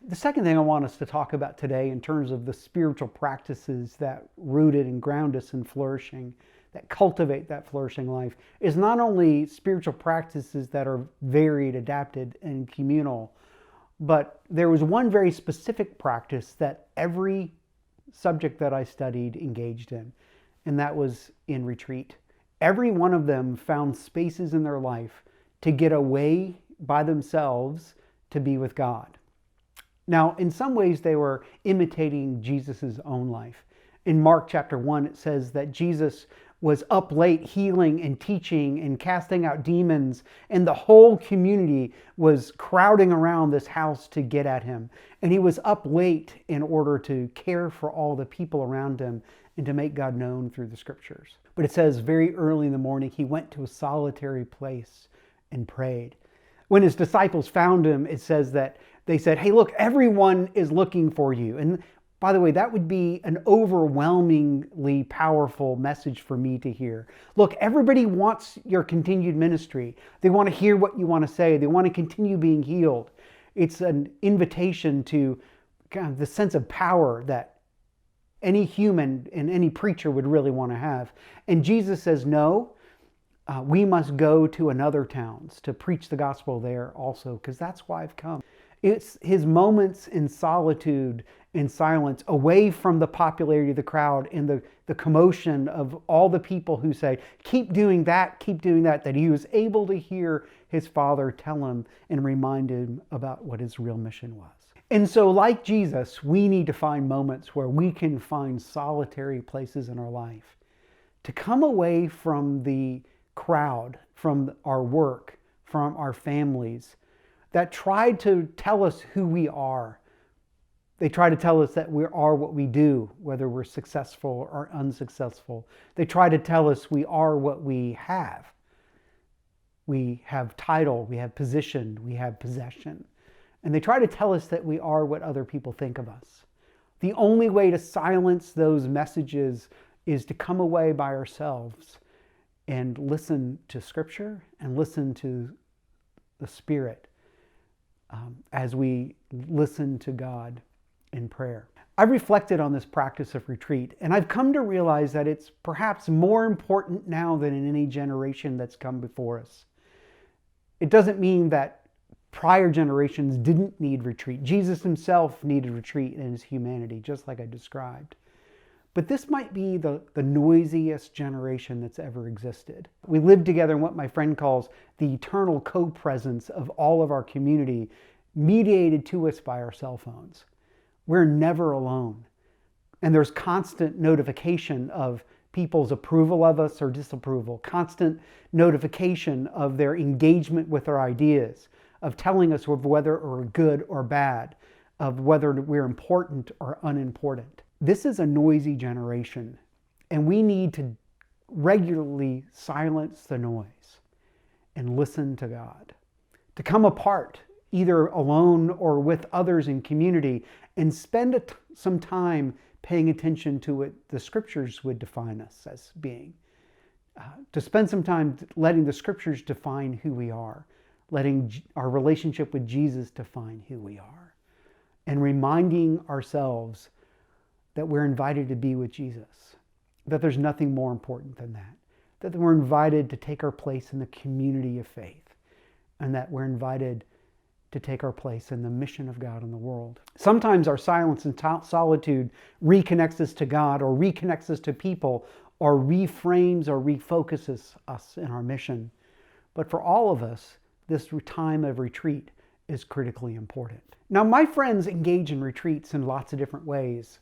The second thing I want us to talk about today in terms of the spiritual practices that rooted and ground us in flourishing, that cultivate that flourishing life, is not only spiritual practices that are varied, adapted, and communal, but there was one very specific practice that every subject that I studied engaged in, and that was in retreat. Every one of them found spaces in their life to get away by themselves to be with God. Now, in some ways, they were imitating Jesus' own life. In Mark chapter 1, it says that Jesus was up late healing and teaching and casting out demons, and the whole community was crowding around this house to get at him. And he was up late in order to care for all the people around him and to make God known through the scriptures. But it says very early in the morning, he went to a solitary place and prayed. When his disciples found him, it says that they said, "Hey, look, everyone is looking for you." And by the way, that would be an overwhelmingly powerful message for me to hear. Look, everybody wants your continued ministry. They want to hear what you want to say. They want to continue being healed. It's an invitation to kind of the sense of power that any human and any preacher would really want to have. And Jesus says, no, we must go to another towns to preach the gospel there also, because that's why I've come. It's his moments in solitude, in silence, away from the popularity of the crowd and the commotion of all the people who say, keep doing that, that he was able to hear his Father tell him and remind him about what his real mission was. And so, like Jesus, we need to find moments where we can find solitary places in our life to come away from the crowd, from our work, from our families, that tried to tell us who we are. They try to tell us that we are what we do, whether we're successful or unsuccessful. They try to tell us we are what we have. We have title, we have position, we have possession. And they try to tell us that we are what other people think of us. The only way to silence those messages is to come away by ourselves and listen to Scripture and listen to the Spirit as we listen to God in prayer. I've reflected on this practice of retreat, and I've come to realize that it's perhaps more important now than in any generation that's come before us. It doesn't mean that prior generations didn't need retreat. Jesus himself needed retreat in his humanity, just like I described. But this might be the noisiest generation that's ever existed. We live together in what my friend calls the eternal co-presence of all of our community, mediated to us by our cell phones. We're never alone. And there's constant notification of people's approval of us or disapproval, constant notification of their engagement with our ideas, of telling us whether we're good or bad, of whether we're important or unimportant. This is a noisy generation, and we need to regularly silence the noise and listen to God. To come apart, either alone or with others in community, and spend some time paying attention to what the Scriptures would define us as being. To spend some time letting the Scriptures define who we are, letting our relationship with Jesus define who we are, and reminding ourselves that we're invited to be with Jesus, that there's nothing more important than that we're invited to take our place in the community of faith, and that we're invited to take our place in the mission of God in the world. Sometimes our silence and solitude reconnects us to God, or reconnects us to people, or reframes or refocuses us in our mission. But for all of us, this time of retreat is critically important. Now, my friends engage in retreats in lots of different ways.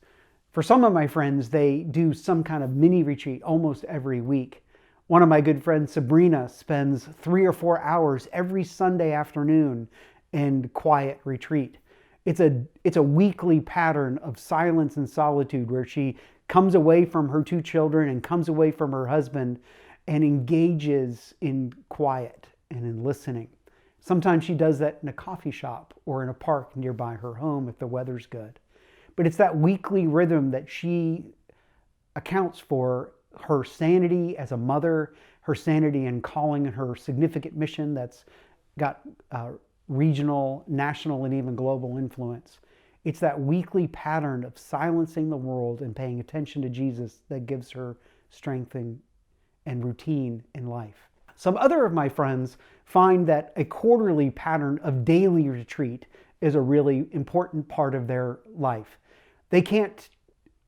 For some of my friends, they do some kind of mini retreat almost every week. One of my good friends, Sabrina, spends 3 or 4 hours every Sunday afternoon in quiet retreat. It's a weekly pattern of silence and solitude where she comes away from her 2 children and comes away from her husband and engages in quiet and in listening. Sometimes she does that in a coffee shop or in a park nearby her home if the weather's good. But it's that weekly rhythm that she accounts for her sanity as a mother, her sanity in calling, and her significant mission that's got regional, national, and even global influence. It's that weekly pattern of silencing the world and paying attention to Jesus that gives her strength and routine in life. Some other of my friends find that a quarterly pattern of daily retreat is a really important part of their life. They can't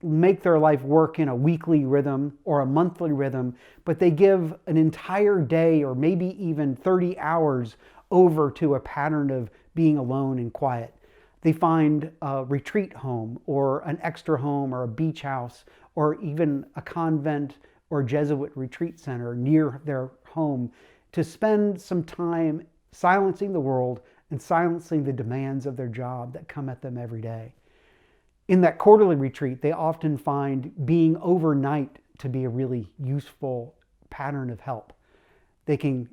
make their life work in a weekly rhythm or a monthly rhythm, but they give an entire day or maybe even 30 hours over to a pattern of being alone and quiet. They find a retreat home or an extra home or a beach house or even a convent or Jesuit retreat center near their home to spend some time silencing the world and silencing the demands of their job that come at them every day. In that quarterly retreat, they often find being overnight to be a really useful pattern of help. They can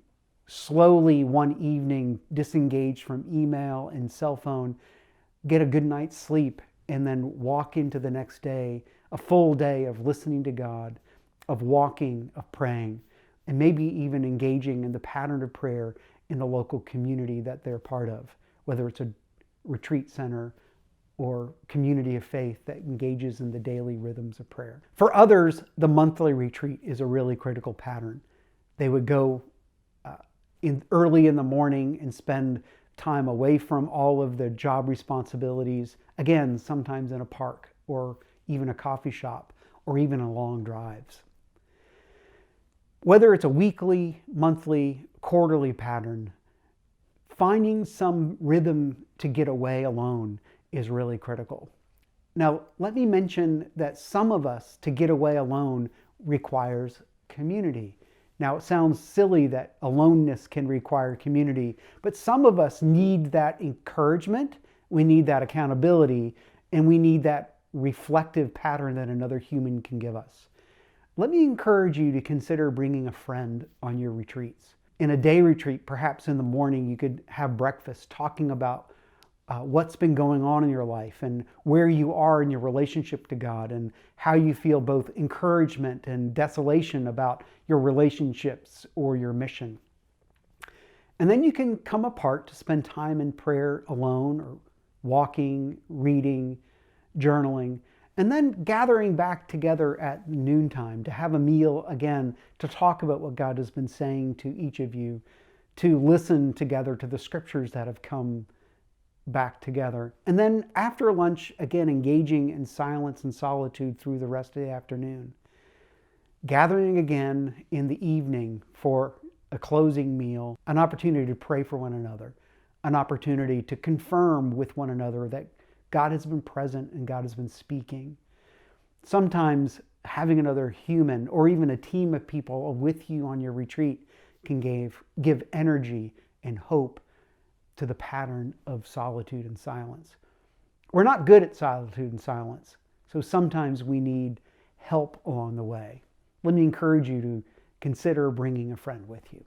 slowly one evening disengage from email and cell phone, get a good night's sleep, and then walk into the next day, a full day of listening to God, of walking, of praying, and maybe even engaging in the pattern of prayer in the local community that they're part of, whether it's a retreat center or community of faith that engages in the daily rhythms of prayer. For others, the monthly retreat is a really critical pattern. They would go early in the morning and spend time away from all of the job responsibilities, again, sometimes in a park or even a coffee shop or even on long drives. Whether it's a weekly, monthly, quarterly pattern, finding some rhythm to get away alone is really critical. Now, let me mention that some of us to get away alone requires community. Now, it sounds silly that aloneness can require community, but some of us need that encouragement, we need that accountability, and we need that reflective pattern that another human can give us. Let me encourage you to consider bringing a friend on your retreats. In a day retreat, perhaps in the morning, you could have breakfast talking about what's been going on in your life and where you are in your relationship to God and how you feel both encouragement and desolation about your relationships or your mission. And then you can come apart to spend time in prayer alone or walking, reading, journaling, and then gathering back together at noontime to have a meal again, to talk about what God has been saying to each of you, to listen together to the scriptures that have come back together. And then after lunch, again, engaging in silence and solitude through the rest of the afternoon. Gathering again in the evening for a closing meal, an opportunity to pray for one another, an opportunity to confirm with one another that God has been present and God has been speaking. Sometimes having another human or even a team of people with you on your retreat can give energy and hope to the pattern of solitude and silence. We're not good at solitude and silence, so sometimes we need help along the way. Let me encourage you to consider bringing a friend with you.